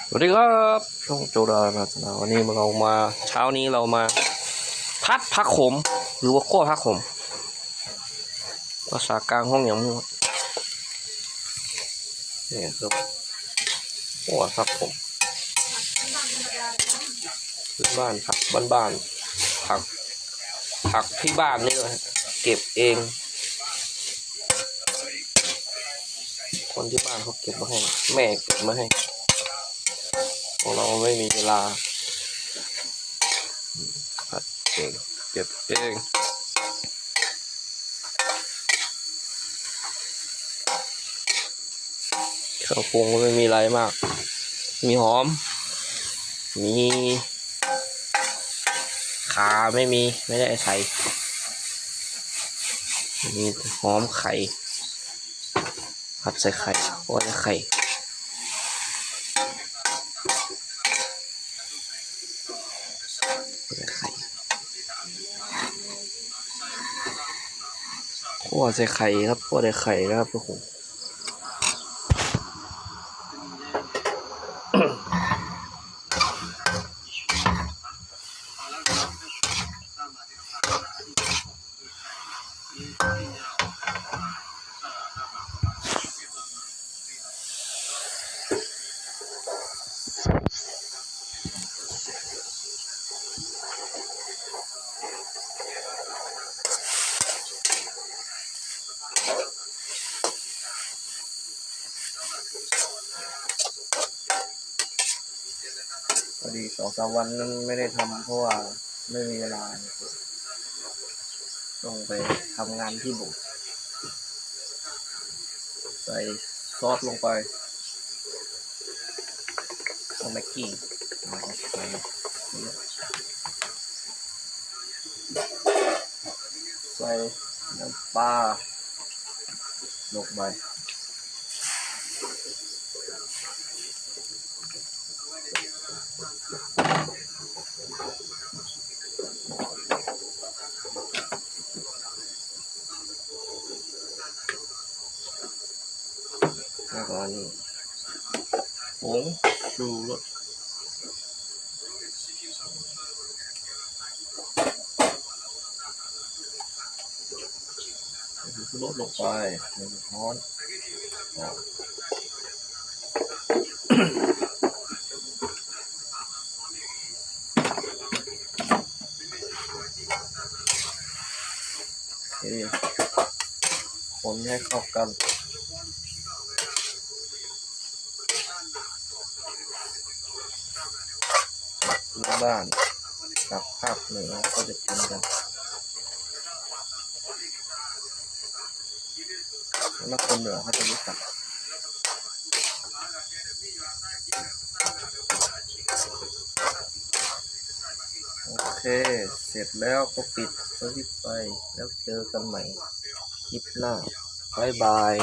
สวัสดีครับช่องโจดามาสนาวันนี้เรามาเช้านี้เรามาพัดผักขมหรือว่าขั้วผักขมภาษากลางห้องอย่างมั่วนี่ครับขั้วผักขมพื้นบ้านผักบ้านๆผักที่บ้านนี่เลยเก็บเองคนที่บ้านเขาเก็บมาให้แม่เก็บมาให้พวกเราไม่มีเวลาผัดเองเก็บเองเครื่องปรุงก็ไม่มีอะไรมากมีหอมมีข่าไม่ได้ใส่มีหอมไข่ผัดใส่ไข่โอ้ยไข่คั่วใส่ไข่ครับคั่วใส่ไข่นะครับทุกคนพอดี2-3 วันนั้นไม่ได้ทำเพราะว่าไม่มีเวลาต้องไปทำงานที่บุกใส่ซอสลงไปเอาแม็กกี้ใส่น้ำปลาลงไปแล้วก็นี่ผงชูรสลดลงไป1 ช้อนคนให้เข้ากันบ้านกับภาคเหนือก็จะกินกันแล้วคนเหนือเขาจะรู้จักโอเคเสร็จแล้วก็ปิดสวิตช์ไปแล้วเจอกันใหม่คลิปหน้าบ๊ายบาย